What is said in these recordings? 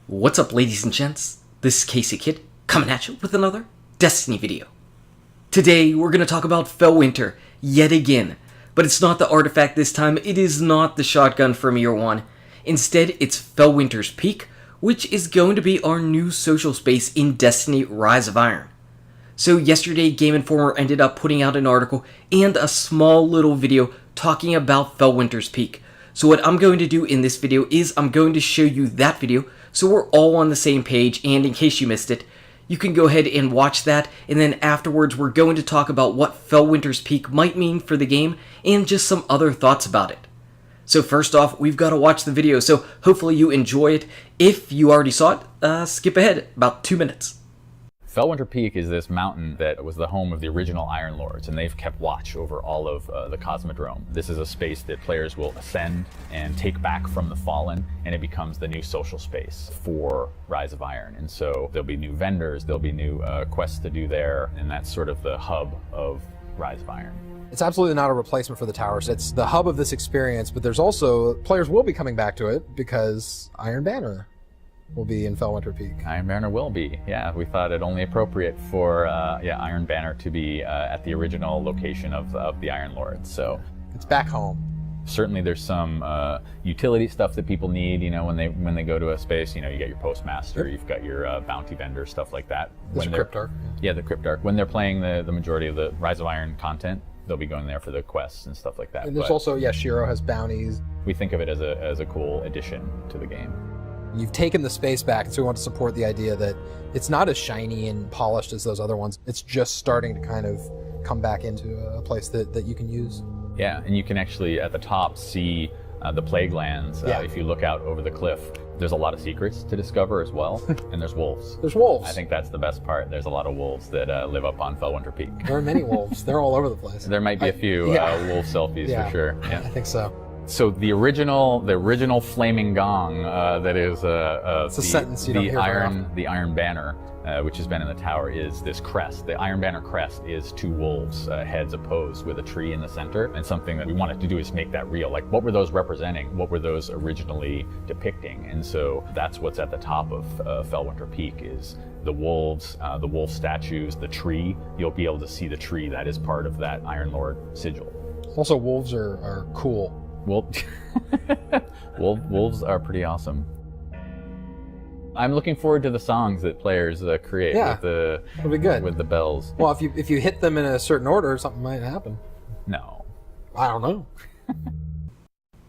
What's up, ladies and gents? This is KSigKid, coming at you with another Destiny video. Today, we're going to talk about Felwinter, yet again. But it's not the artifact this time, it is not the shotgun from Year 1. Instead, it's Felwinter's Peak, which is going to be our new social space in Destiny Rise of Iron. So yesterday, Game Informer ended up putting out an article and a small little video talking about Felwinter's Peak. So what I'm going to do in this video is I'm going to show you that video so we're all on the same page, and in case you missed it, you can go ahead and watch that, and then afterwards we're going to talk about what Felwinter's Peak might mean for the game and just some other thoughts about it. So first off, we've got to watch the video, so hopefully you enjoy it. If you already saw it, skip ahead about 2 minutes. Felwinter Peak is this mountain that was the home of the original Iron Lords, and they've kept watch over all of the Cosmodrome. This is a space that players will ascend and take back from the Fallen, and it becomes the new social space for Rise of Iron. And so there'll be new vendors, there'll be new quests to do there, and that's sort of the hub of Rise of Iron. It's absolutely not a replacement for the towers. It's the hub of this experience, but there's also, players will be coming back to it because Iron Banner will be in Felwinter Peak. Iron Banner will be, yeah. We thought it only appropriate for Iron Banner to be at the original location of the Iron Lords. So it's back home. Certainly there's some utility stuff that people need, you know, when they go to a space. You know, you get your postmaster, you've got your bounty vendor, stuff like that. There's a Cryptarch. Yeah, the Cryptarch. When they're playing the majority of the Rise of Iron content, they'll be going there for the quests and stuff like that. And there's also, Shiro has bounties. We think of it as a cool addition to the game. You've taken the space back, and so we want to support the idea that it's not as shiny and polished as those other ones. It's just starting to kind of come back into a place that you can use. Yeah, and you can actually, at the top, see the Plaguelands. If you look out over the cliff, there's a lot of secrets to discover as well, and there's wolves. There's wolves. I think that's the best part. There's a lot of wolves that live up on Felwinter Peak. There are many wolves. They're all over the place. There might be a few wolf selfies for sure. Yeah. I think so. So the original flaming gong that is it's a sentence you don't hear very often. The Iron Banner, which has been in the tower, is this crest. The Iron Banner crest is two wolves, heads opposed with a tree in the center. And something that we wanted to do is make that real. Like, what were those representing? What were those originally depicting? And so that's what's at the top of Felwinter Peak is the wolves, the wolf statues, the tree. You'll be able to see the tree that is part of that Iron Lord sigil. Also, wolves are cool. Wolves are pretty awesome. I'm looking forward to the songs that players create it'll be good. with the bells. Well, if you hit them in a certain order, something might happen. No. I don't know.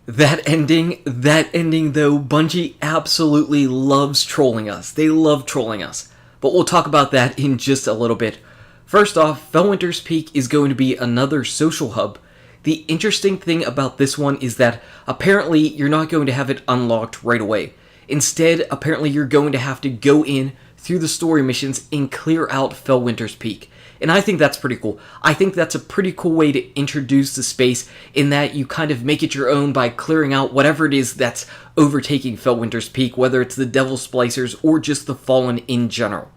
That ending though, Bungie absolutely loves trolling us. They love trolling us. But we'll talk about that in just a little bit. First off, Felwinter's Peak is going to be another social hub. The interesting thing about this one is that apparently you're not going to have it unlocked right away. Instead, apparently you're going to have to go in through the story missions and clear out Felwinter's Peak. And I think that's pretty cool. I think that's a pretty cool way to introduce the space in that you kind of make it your own by clearing out whatever it is that's overtaking Felwinter's Peak, whether it's the Devil Splicers or just the Fallen in general.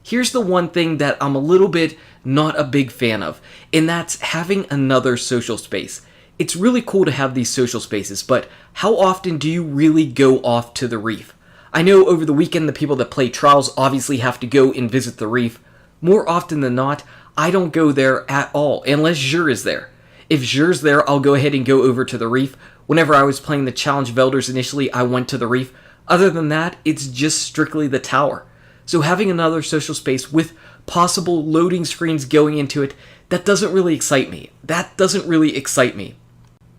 Here's the one thing that I'm a little bit not a big fan of, and that's having another social space. It's really cool to have these social spaces, but how often do you really go off to the reef? I know over the weekend the people that play Trials obviously have to go and visit the reef. More often than not, I don't go there at all, unless Xur is there. If Xur's there, I'll go ahead and go over to the reef. Whenever I was playing the Challenge of Elders initially, I went to the reef. Other than that, it's just strictly the tower. So having another social space with possible loading screens going into it, that doesn't really excite me.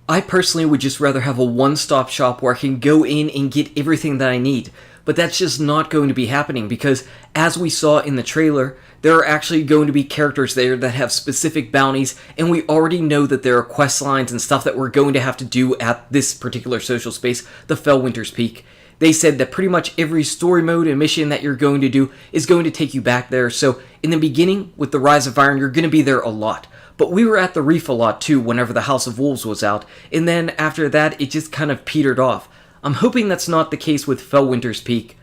I personally would just rather have a one-stop shop where I can go in and get everything that I need. But that's just not going to be happening because, as we saw in the trailer, there are actually going to be characters there that have specific bounties, and we already know that there are quest lines and stuff that we're going to have to do at this particular social space, the Felwinter's Peak. They said that pretty much every story mode and mission that you're going to do is going to take you back there. So in the beginning, with the Rise of Iron, you're going to be there a lot. But we were at the reef a lot too whenever the House of Wolves was out. And then after that, it just kind of petered off. I'm hoping that's not the case with Felwinter's Peak.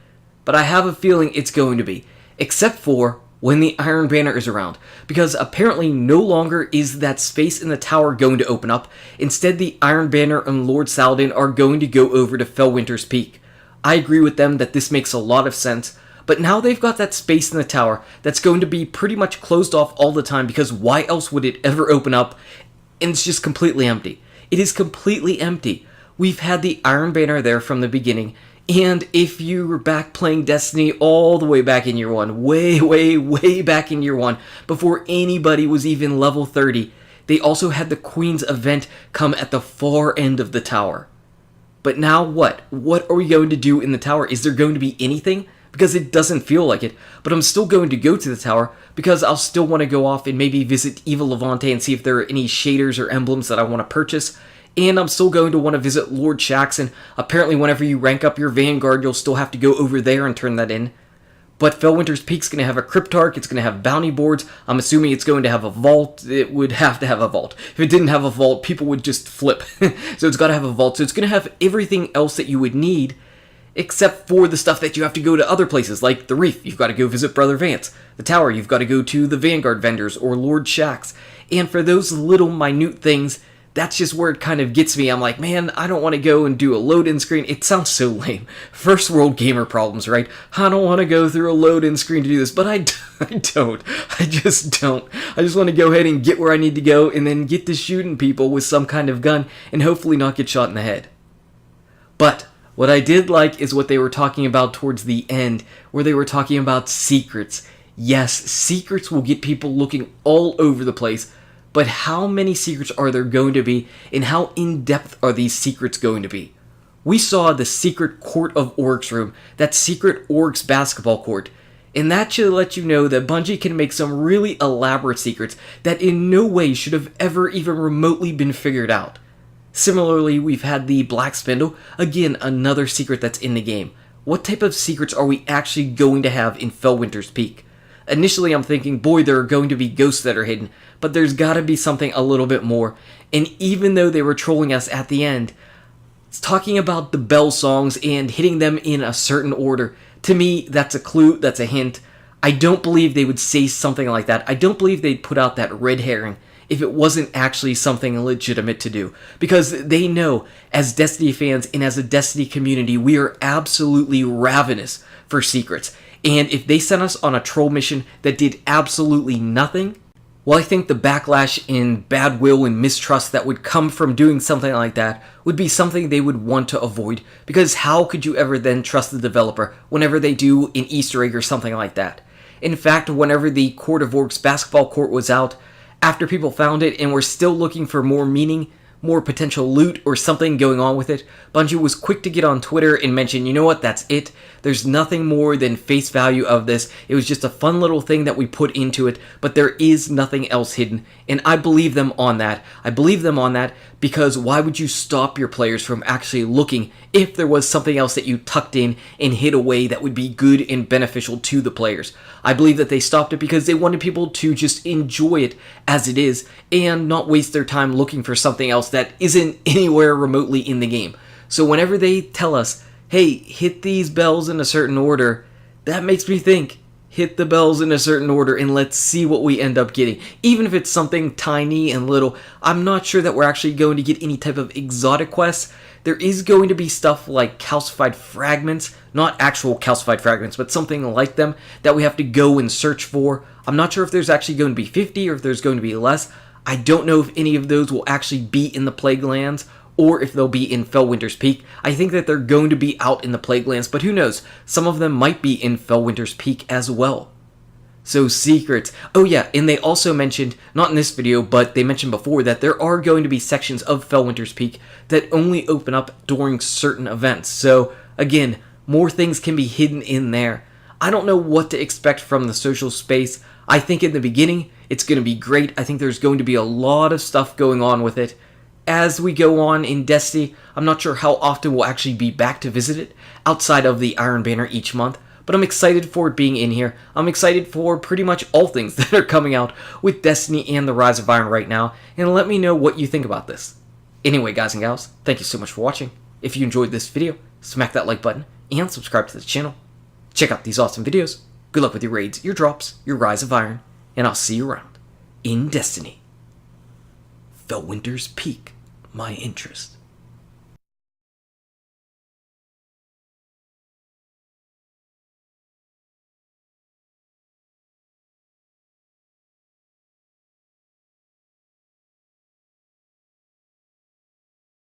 But I have a feeling it's going to be. Except for when the Iron Banner is around. Because apparently no longer is that space in the tower going to open up. Instead, the Iron Banner and Lord Saladin are going to go over to Felwinter's Peak. I agree with them that this makes a lot of sense. But now they've got that space in the tower that's going to be pretty much closed off all the time, because why else would it ever open up? And it's just completely empty. It is completely empty. We've had the Iron Banner there from the beginning, and if you were back playing Destiny all the way back in year 1, way back in year 1, before anybody was even level 30, they also had the Queen's event come at the far end of the tower. But now what? What are we going to do in the tower? Is there going to be anything? Because it doesn't feel like it, but I'm still going to go to the tower because I'll still want to go off and maybe visit Evil Levante and see if there are any shaders or emblems that I want to purchase. And I'm still going to want to visit Lord Saladin. Apparently whenever you rank up your Vanguard, you'll still have to go over there and turn that in. But Felwinter's Peak's going to have a Cryptarch, it's going to have bounty boards, I'm assuming it's going to have a vault. It would have to have a vault. If it didn't have a vault, people would just flip. So it's got to have a vault, so it's going to have everything else that you would need, except for the stuff that you have to go to other places, like the Reef, you've got to go visit Brother Vance. The Tower, you've got to go to the Vanguard vendors or Lord Shaxx. And for those little minute things, that's just where it kind of gets me. I'm like, man, I don't want to go and do a load-in screen. It sounds so lame. First world gamer problems, right? I don't want to go through a load-in screen to do this, but I don't. I just don't. I just want to go ahead and get where I need to go and then get to shooting people with some kind of gun and hopefully not get shot in the head. But what I did like is what they were talking about towards the end, where they were talking about secrets. Yes, secrets will get people looking all over the place, but how many secrets are there going to be, and how in-depth are these secrets going to be? We saw the secret Court of Orcs room, that secret Orcs basketball court, and that should let you know that Bungie can make some really elaborate secrets that in no way should have ever even remotely been figured out. Similarly, we've had the Black Spindle, again another secret that's in the game. What type of secrets are we actually going to have in Felwinter's Peak? Initially I'm thinking, boy, there are going to be ghosts that are hidden, but there's gotta be something a little bit more. And even though they were trolling us at the end, it's talking about the bell songs and hitting them in a certain order. To me, that's a clue, that's a hint. I don't believe they would say something like that. I don't believe they'd put out that red herring if it wasn't actually something legitimate to do. Because they know, as Destiny fans and as a Destiny community, we are absolutely ravenous for secrets. And if they sent us on a troll mission that did absolutely nothing, well, I think the backlash and bad will and mistrust that would come from doing something like that would be something they would want to avoid. Because how could you ever then trust the developer whenever they do an Easter egg or something like that? In fact, whenever the Court of Orcs basketball court was out, after people found it and were still looking for more meaning, more potential loot or something going on with it, Bungie was quick to get on Twitter and mention, you know what, that's it. There's nothing more than face value of this. It was just a fun little thing that we put into it, but there is nothing else hidden. And I believe them on that. I believe them on that because why would you stop your players from actually looking if there was something else that you tucked in and hid away that would be good and beneficial to the players? I believe that they stopped it because they wanted people to just enjoy it as it is and not waste their time looking for something else that isn't anywhere remotely in the game. So whenever they tell us, hey, hit these bells in a certain order, that makes me think, hit the bells in a certain order and let's see what we end up getting. Even if it's something tiny and little, I'm not sure that we're actually going to get any type of exotic quests. There is going to be stuff like calcified fragments, not actual calcified fragments, but something like them that we have to go and search for. I'm not sure if there's actually going to be 50 or if there's going to be less. I don't know if any of those will actually be in the Plaguelands or if they'll be in Felwinter's Peak. I think that they're going to be out in the Plaguelands, but who knows? Some of them might be in Felwinter's Peak as well. So secrets. Oh yeah, and they also mentioned, not in this video, but they mentioned before that there are going to be sections of Felwinter's Peak that only open up during certain events. So again, more things can be hidden in there. I don't know what to expect from the social space. I think in the beginning, it's going to be great. I think there's going to be a lot of stuff going on with it. As we go on in Destiny, I'm not sure how often we'll actually be back to visit it outside of the Iron Banner each month, but I'm excited for it being in here. I'm excited for pretty much all things that are coming out with Destiny and the Rise of Iron right now, and let me know what you think about this. Anyway, guys and gals, thank you so much for watching. If you enjoyed this video, smack that like button and subscribe to the channel. Check out these awesome videos. Good luck with your raids, your drops, your Rise of Iron, and I'll see you around in Destiny. Felwinter's Peak. My interest.